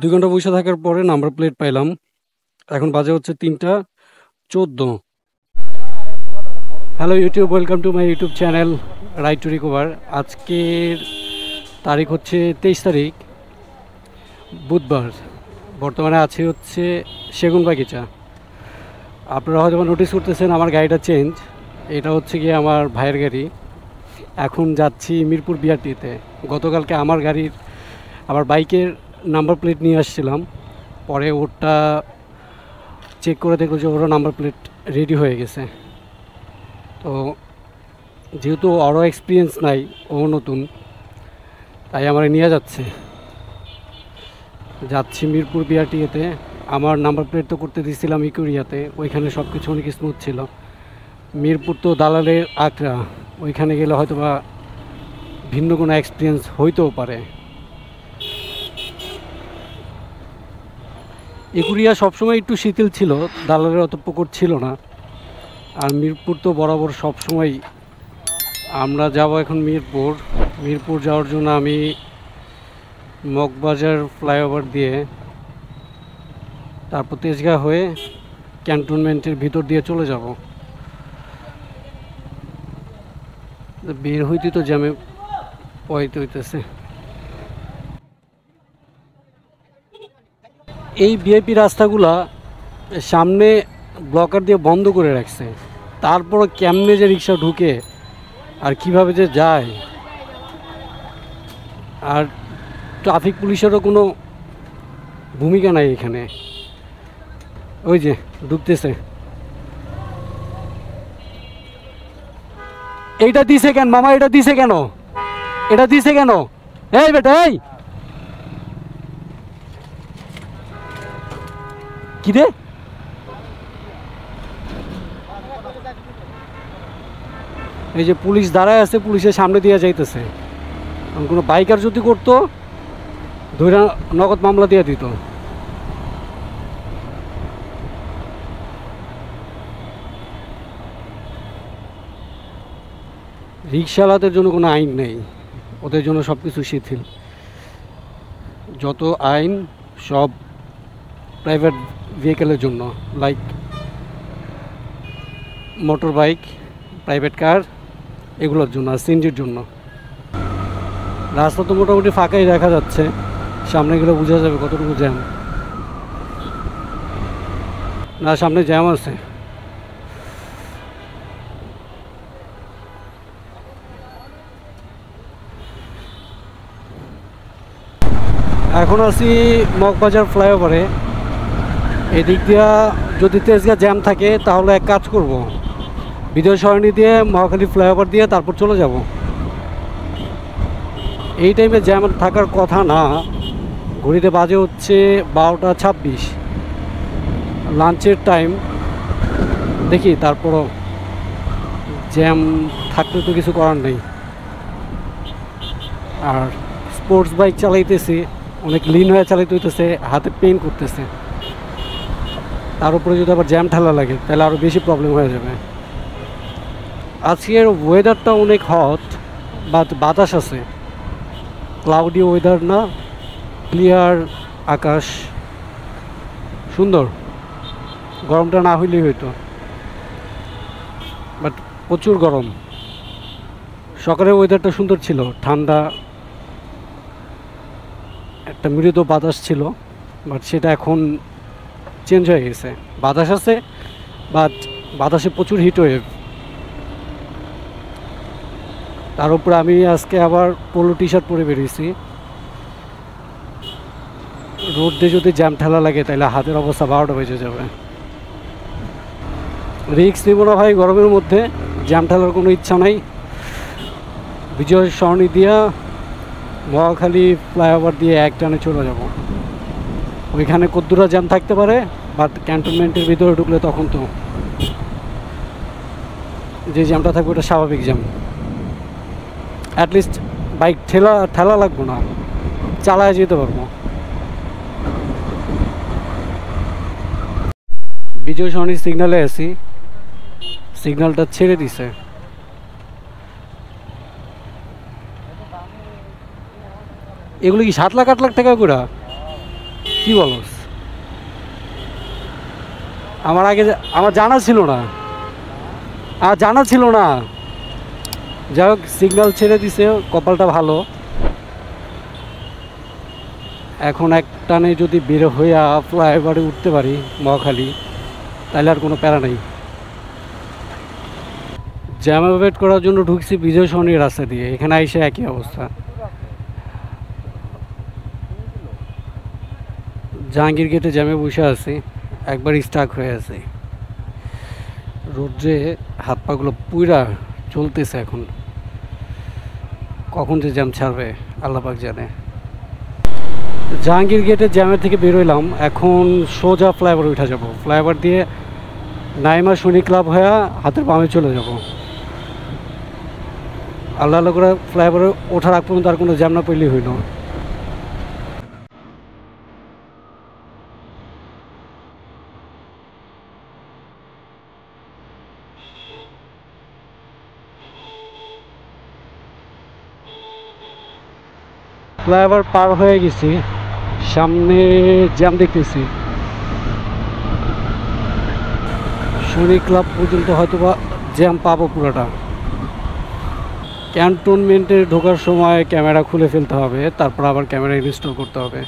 2 ঘন্টা বসে থাকার পরে নাম্বার প্লেট পাইলাম। এখন বাজে হচ্ছে 3টা 14। Hello YouTube, welcome to my YouTube channel right to recover. আজকের তারিখ হচ্ছে 23 তারিখ, বুধবার। বর্তমানে আছি হচ্ছে সেগুনবাগিচা। আপনারা হয়তো নোটিস করতেছেন আমার গাড়িটা চেঞ্জ। এটা হচ্ছে গিয়ে আমার ভাইয়ের গাড়ি। এখন যাচ্ছি মিরপুর বিআরটিতে। গতকালকে আমার বাইকের নাম্বার প্লেট নিয়ে আসছিলাম, পরে ওটা চেক করে দেখলো যে ওরও নাম্বার প্লেট রেডি হয়ে গেছে। তো যেহেতু ওরও এক্সপিরিয়েন্স নাই, ও নতুন, তাই আমার নিয়ে যাচ্ছি মিরপুর বিআরটিএতে। আমার নাম্বার প্লেট তো করতে দিয়েছিলাম ইকুরিয়াতে, ওইখানে সব কিছু অনেক স্মুথ ছিল। মিরপুর তো দালালের আকড়া, ওইখানে গেলে হয়তো বা ভিন্ন কোনো এক্সপিরিয়েন্স হইতেও পারে। ইকুরিয়া সবসময় একটু শিথিল ছিল, দালালের অত প্রকট ছিল না। আর মিরপুর তো বরাবর সবসময়। আমরা যাব এখন মিরপুর যাওয়ার জন্য আমি মগবাজার ফ্লাইওভার দিয়ে, তারপর তেজগাঁ হয়ে ক্যান্টনমেন্টের ভিতর দিয়ে চলে যাব। বের হইতে তো জ্যামে পড়তে হইতেছে। এই ভিআইপি রাস্তাগুলা সামনে ব্লকার দিয়ে বন্ধ করে রাখছে, তারপরও কেমনে যে রিক্সা ঢুকে আর কিভাবে যে যায়। আর ট্রাফিক পুলিশেরও কোনো ভূমিকা নাই এখানে। ওই যে ঢুকতেছে। এইটা দিছে কেন মামা? এটা দিছে কেন? এই বেটা, এই কি রে? এই যে পুলিশ দাঁড়ায় আছে, পুলিশের সামনে দিয়ে যাইতেছে। কোনো বাইকার যদি করতো, ধরে নগদ মামলা দিয়ে দিত। রিক্সাওয়ালাদের জন্য কোনো আইন নেই, ওদের জন্য সব কিছু শিথিল। যত আইন সব প্রাইভেট ভেহিকেলের জন্য, like motor bike, private car, এগুলোর জন্য, আর সিএনজির জন্য। রাস্তা তো মোটামুটি ফাঁকাই দেখা যাচ্ছে, সামনে গেলে বোঝা যাবে কতটুকু জ্যাম। না, সামনে জ্যাম আছে। এখন আছি মগবাজার ফ্লাইওভারে। এদিক দিয়া যদি তেজগাঁ জ্যাম থাকে তাহলে এক কাজ করব, বিজয় সরণি দিয়ে মহাখালী ফ্লাইওভার দিয়ে তারপর চলে যাব। এই টাইমে জ্যাম থাকার কথা না, ঘড়িতে বাজে হচ্ছে 12টা 26, লাঞ্চের টাইম। দেখি তারপরও জ্যাম থাকলে তো কিছু করার নেই। আর স্পোর্টস বাইক চালাইতেছি, অনেক লিন হয়ে চালাইতে হইতেছে, হাতে পেইন করতেছে। তার উপরে যদি আবার জ্যাম ঠেলা লাগে তাহলে আরও বেশি প্রবলেম হয়ে যাবে। আজকের ওয়েদারটা অনেক হট, বাতাস আছে, ক্লাউডি ওয়েদার না, ক্লিয়ার আকাশ, সুন্দর। গরমটা না হইলেই হইতো, বাট প্রচুর গরম। সকালের ওয়েদারটা সুন্দর ছিল, ঠান্ডা, একটা মৃদু বাতাস ছিল, বাট সেটা এখন চেঞ্জ হয়ে গেছে। বাতাস আছে, বাট বাতাসে প্রচুর হিট ওয়েভ। তার উপরে আমি আজকে আবার পোলো টি শার্ট পরে বেরিয়েছি। রোড দিয়ে যদি জ্যাম ঠেলা লাগে তাহলে হাতের অবস্থা 12টা বেজে যাবে। রিক্স নিব না ভাই, গরমের মধ্যে জ্যাম ঠেলার কোনো ইচ্ছা নাই। বিজয় সরণি দিয়া মহাখালী ফ্লাইওভার দিয়ে এক টানে চলে যাব। ওইখানে কদ্দুরা জ্যাম থাকতে পারে, বাট ক্যান্টনমেন্টের ভিতরে ঢুকলে তখন তো যে জ্যামটা থাকবে ওটা স্বাভাবিক জ্যাম। অ্যাটলিস্ট বাইক ঠেলা লাগবো না, চালায় যেতে পারবো। বিজয় সরণির সিগনালে আছি, সিগন্যালটা ছেড়ে দিছে। এগুলো কি 7 লাখ 8 লাখ টাকা করে? কি বলস? আমার জানা ছিল না, যাই হোক সিগন্যাল ছেড়ে দিছে, কপালটা ভালো। এখন এক টানে যদি বের হইয়া ফ্লাইওভারে উঠতে পারি মহাখালী, তাহলে আর কোনো প্যারা নেই। জ্যাম ওয়েট করার জন্য ঢুকছি বিজয় সরণির রাস্তা দিয়ে, এখানে এসে একই অবস্থা। জাহাঙ্গীর গেটে জ্যামে বসে আছি, একবার স্টাক হয়ে আছে, রোদ্রে হাত পাগুলো পুরা চলতেছে। এখন কখন যে জ্যাম ছাড়বে আল্লাহ পাক জানে। জাহাঙ্গীর গেটের জ্যামের থেকে বেরোইলাম, এখন সোজা ফ্লাইওভার উঠা যাব। ফ্লাইওভার দিয়ে নাইমা সৈনিক ক্লাব হয়ে হাতের বামে চলে যাব। আল্লাহ আল্লাহ করে ফ্লাইওভারে ওঠার আগ পর্যন্ত আর কোনো জ্যাম না পড়লেই হইল। ফ্লাইওভার পার হয়ে গেছি, সামনে জ্যাম দেখতেছি। সৈনিক ক্লাব পর্যন্ত হয়তো বা জ্যাম পাবো পুরোটা। ক্যান্টনমেন্টে ঢোকার সময় ক্যামেরা খুলে ফেলতে হবে, তারপর আবার ক্যামেরা ইনস্টল করতে হবে।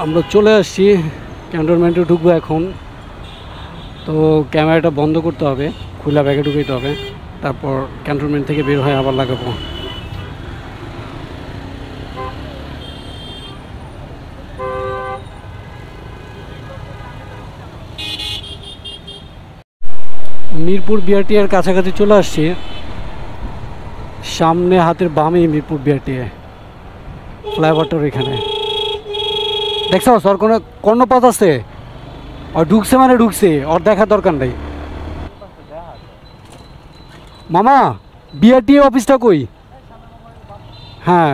আমরা চলে আসছি, ক্যান্টনমেন্টে ঢুকবো এখন। তো ক্যামেরাটা বন্ধ করতে হবে, খোলা ব্যাগে ঢুকাইতে হবে, তারপর ক্যান্টনমেন্ট থেকে বের হয়ে আবার লাগাবো। মিরপুর বিআরটিএর কাছাকাছি চলে আসছি, সামনে হাতের বামে মিরপুর বিআরটিএ ফ্লাইওভারটার এখানে। দেখছো ওর কোনো কর্ণপাত আছে, আর ঢুকছে মানে ঢুকছে, ওর দেখার দরকার নেই। মামা বিআরটিএ অফিসটা কই? হ্যাঁ,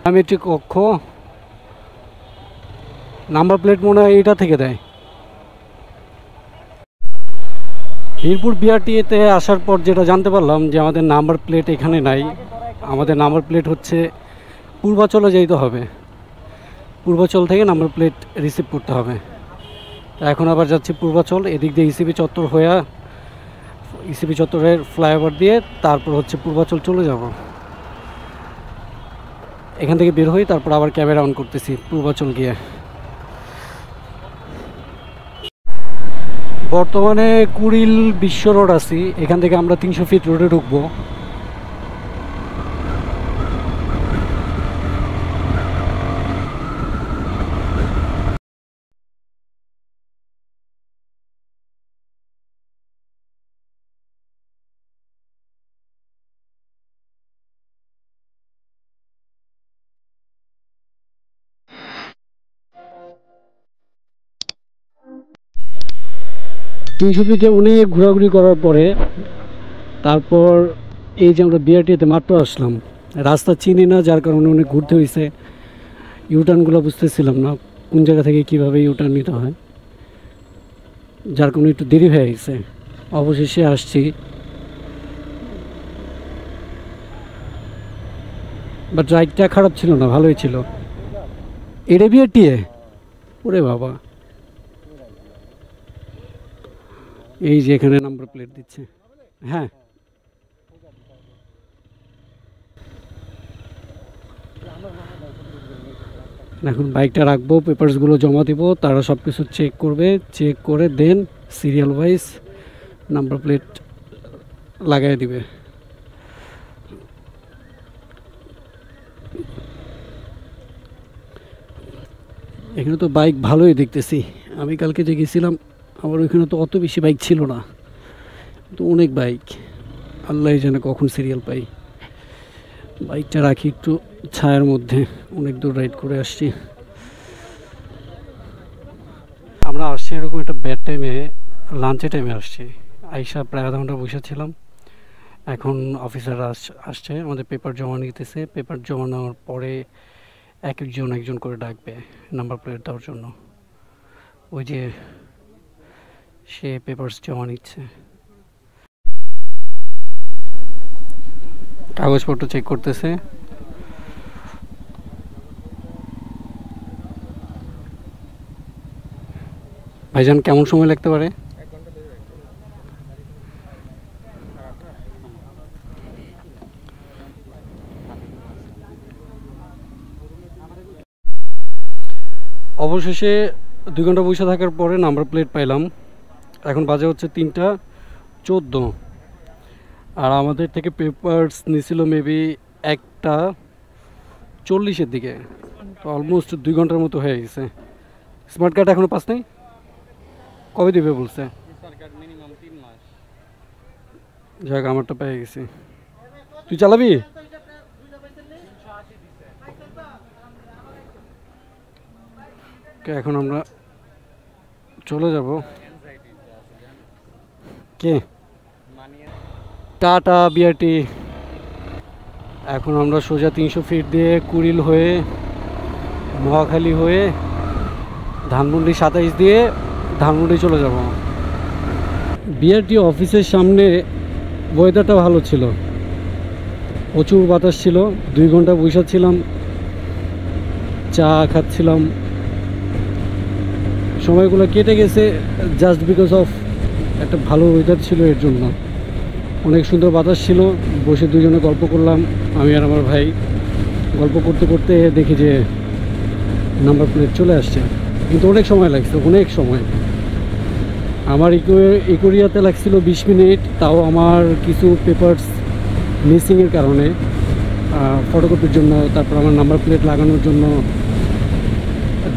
বায়োমেট্রিক কক্ষ, নাম্বার প্লেট মনে হয় এটা থেকে দেয়। মিরপুর বিআরটিএতে আসার পর যেটা জানতে পারলাম যে আমাদের নাম্বার প্লেট এখানে নাই, আমাদের নাম্বার প্লেট হচ্ছে পূর্বাচলে যেতে হবে, পূর্বাচল থেকে নাম্বার প্লেট রিসিভ করতে হবে। এখন আবার যাচ্ছি পূর্বাচল, এদিক দিয়ে ইসিবি চত্বর হয়ে, ইসিবি চত্বরের ফ্লাইওভার দিয়ে তারপর হচ্ছে পূর্বাচল চলে যাব। এখান থেকে বের হই, তারপর আবার ক্যামেরা অন করতেছি পূর্বাচল গিয়ে। বর্তমানে কুড়িল বিশ্ব রোড আছি, এখান থেকে আমরা 300 ফিট রোডে ঢুকবো। তিনশো ফিটে অনেক ঘোরাঘুরি করার পরে তারপর এই যে আমরা বিআরটিএতে মাত্র আসলাম, রাস্তা চিনি না, যার কারণে অনেক ঘুরতে হয়েছে। ইউটার্নগুলো বুঝতেছিলাম না কোন জায়গা থেকে কীভাবে ইউটার্ন নিতে হয়, যার কারণে একটু দেরি হয়ে গেছে। অবশেষে আসছি, বাট রাইডটা খারাপ ছিল না, ভালোই ছিল। এটা বিআরটিএ, ওরে বাবা, এই যে এখানে নাম্বার প্লেট দিচ্ছে। হ্যাঁ, এখন বাইকটা রাখবো, পেপারসগুলো জমা দিব, তারা সব কিছু চেক করবে, চেক করে দেন সিরিয়াল ওয়াইজ নাম্বার প্লেট লাগাই দিবে। এখানে তো বাইক ভালোই দেখতেছি, আমি কালকে যে গেছিলাম আমার ওইখানে তো অত বেশি বাইক ছিল না, তো অনেক বাইক, আল্লাহ জানে কখন সিরিয়াল পাই। বাইকটা রাখি একটু ছায়ার মধ্যে, অনেক দূর রাইড করে আসছি। আমরা আসছি এরকম একটা ব্যাড টাইমে, লাঞ্চের টাইমে আসছি, আইসা প্রায় আধা ঘন্টা বসেছিলাম, এখন অফিসাররা আসছে, আমাদের পেপার জমা নিতেছে। পেপার জমা নেওয়ার পরে এক একজন একজন করে ডাকবে নাম্বার প্লেট দেওয়ার জন্য। ওই যে সে পেপারস জমা নিচ্ছে, কাগজপত্র চেক করতেছে। ভাইজান কেমন সময় লাগতে পারে? অবশেষে 2 ঘন্টা বসে থাকার পরে নাম্বার প্লেট পাইলাম। এখন বাজে হচ্ছে 3টা 14, আর আমাদের থেকে পেপারস নিছিল মেবি 1টা 40-এর দিকে। তো অলমোস্ট 2 ঘন্টার মতো হয়ে গেছে। স্মার্ট কার্ড এখনো পাস নাই? কবে দিবে বলছে? যাক, আমারটা পেয়ে গেছি। তুই চালাবি? এখন আমরা চলে যাব। কে? টাটা বিআরটি। এখন আমরা সোজা 300 ফিট দিয়ে কুড়িল হয়ে, মহাখালী হয়ে, ধানমন্ডি 27 দিয়ে ধানমন্ডি চলে যাব। বিআরটি অফিসের সামনে ওয়েদারটা ভালো ছিল, প্রচুর বাতাস ছিল। 2 ঘন্টা বসে ছিলাম, চা খাচ্ছিলাম। সময়গুলো কেটে গেছে জাস্ট বিকজ অফ একটা ভালো ওয়েদার ছিল। এর জন্য অনেক সুন্দর বাতাস ছিল। বসে দুজনে গল্প করলাম, আমি আর আমার ভাই। গল্প করতে করতে দেখি যে নাম্বার প্লেট চলে আসছে, কিন্তু অনেক সময় লাগছে, অনেক সময়। আমার ইকোরিয়াতে লাগছিল 20 মিনিট, তাও আমার কিছু পেপারস মিসিংয়ের কারণে, ফটোকপির জন্য, তারপর আমার নাম্বার প্লেট লাগানোর জন্য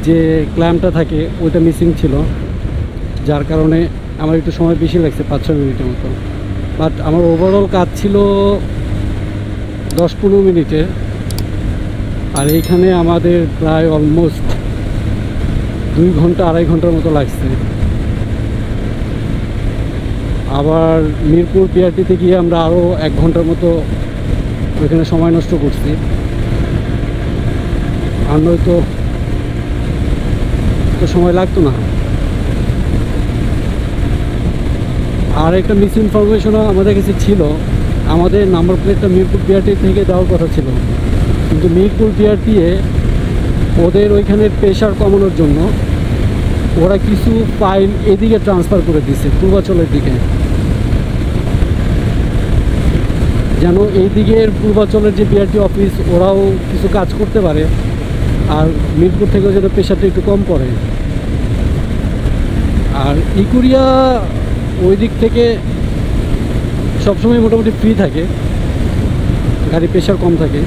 যে ক্ল্যাম্পটা থাকে ওইটা মিসিং ছিল, যার কারণে আমার একটু সময় বেশি লাগছে, 5-6 মিনিটের মতো। বাট আমার ওভারঅল কাজ ছিল 10-15 মিনিটে। আর এইখানে আমাদের প্রায় অলমোস্ট 2-2.5 ঘন্টার মতো লাগছে। আবার মিরপুর বিআরটিতে গিয়ে আমরা আরও 1 ঘন্টার মতো ওইখানে সময় নষ্ট করছি। আর নয়তো তো সময় লাগতো না। আর একটা মিস ইনফরমেশনও আমাদের কাছে ছিল, আমাদের নাম্বার প্লেটটা মিরপুর বিআরটি থেকে দেওয়ার কথা ছিল, কিন্তু মিরপুর বিআরটিতে ওদের ওইখানের প্রেশার কমানোর জন্য ওরা কিছু ফাইল এদিকে ট্রান্সফার করে দিচ্ছে, পূর্বাচলের দিকে, যেন এই দিকের পূর্বাচলের যে বিআরটি অফিস ওরাও কিছু কাজ করতে পারে, আর মিরপুর থেকেও যেন প্রেশারটা একটু কম পড়ে। আর ইকুরিয়া ওই দিক থেকে সবসময় মোটামুটি ফ্রি থাকে, গাড়ি প্রেশার কম থাকে।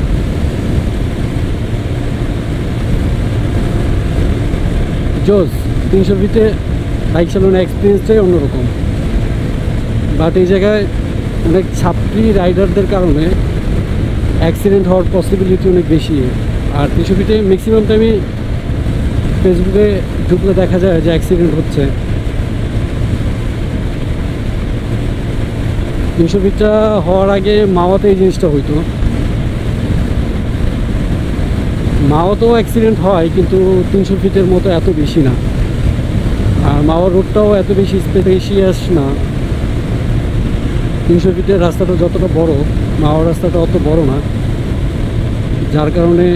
জোস 300 ফিটে বাইক চালানোর এক্সপিরিয়েন্সটাই অন্যরকম। বাট এই জায়গায় অনেক ছাত্রী রাইডারদের কারণে অ্যাক্সিডেন্ট হওয়ার পসিবিলিটি অনেক বেশি। আর 300 ফিটে ম্যাক্সিমাম টাইমে ফেসবুকে ঢুকলে দেখা যায় যে অ্যাক্সিডেন্ট হচ্ছে। 300 ফিটটা হওয়ার আগে মাওয়াতে এই জিনিসটা হইতো। মাওয়াতেও অ্যাক্সিডেন্ট হয়, কিন্তু 300 ফিটের মতো এত বেশি না। আর মাওয়া রোডটাও এত বেশি স্পেশিয়াস না। 300 ফিটের রাস্তাটা যতটা বড়, মাওয়ার রাস্তাটা অত বড় না, যার কারণে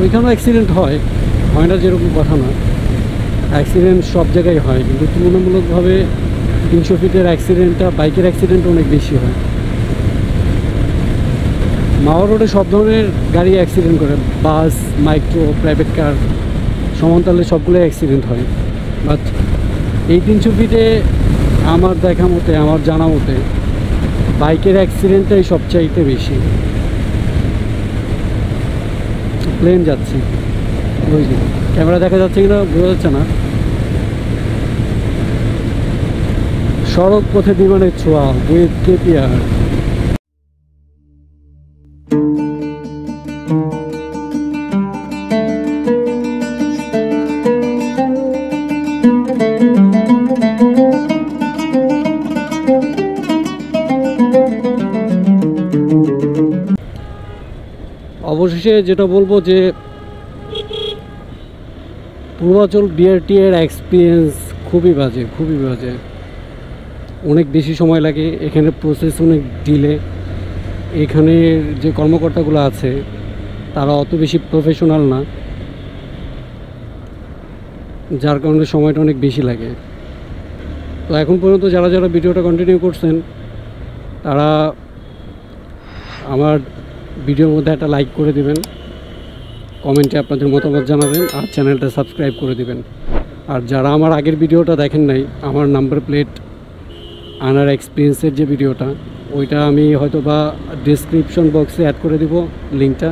ওইখানেও অ্যাক্সিডেন্ট হয় না যেরকম কথা না। অ্যাক্সিডেন্ট সব জায়গায় হয়, কিন্তু তুলনামূলকভাবে 300 ফিটের অ্যাক্সিডেন্টটা, বাইকের অ্যাক্সিডেন্ট অনেক বেশি হয়। মাওয়া রোডে সব ধরনের গাড়ি অ্যাক্সিডেন্ট করে, বাস, মাইক্রো, প্রাইভেট কার, সমানতালে সবগুলো অ্যাক্সিডেন্ট হয়। বাট এই 300 ফিটে আমার দেখা মতে, আমার জানা মতে, বাইকের অ্যাক্সিডেন্টটাই সবচাইতে বেশি। প্লেন যাচ্ছে, ওই যে ক্যামেরা দেখা যাচ্ছে কিনা বোঝা যাচ্ছে না। সড়ক পথে বিমানের ছোঁয়া উইথ কেপিআর। অবশেষে যেটা বলবো যে পূর্বাচল বিআরটি এর এক্সপিরিয়েন্স খুবই বাজে, খুবই বাজে। অনেক বেশি সময় লাগে, এখানে প্রসেস অনেক ডিলে। এখানের যে কর্মকর্তাগুলো আছে তারা অত বেশি প্রফেশনাল না, যার কারণে সময়টা অনেক বেশি লাগে। তো এখন পর্যন্ত যারা যারা ভিডিওটা কন্টিনিউ করছেন তারা আমার ভিডিওর মধ্যে একটা লাইক করে দিবেন, কমেন্টে আপনাদের মতামত জানাবেন, আর চ্যানেলটা সাবস্ক্রাইব করে দিবেন। আর যারা আমার আগের ভিডিওটা দেখেন নাই, আমার নাম্বার প্লেট আনার এক্সপিরিয়েন্সের যে ভিডিওটা, ওইটা আমি হয়তো বা ডিসক্রিপশন বক্সে অ্যাড করে দিব লিঙ্কটা।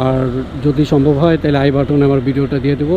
আর যদি সম্ভব হয় তাহলে আই বাটনে আমার ভিডিওটা দিয়ে দেবো,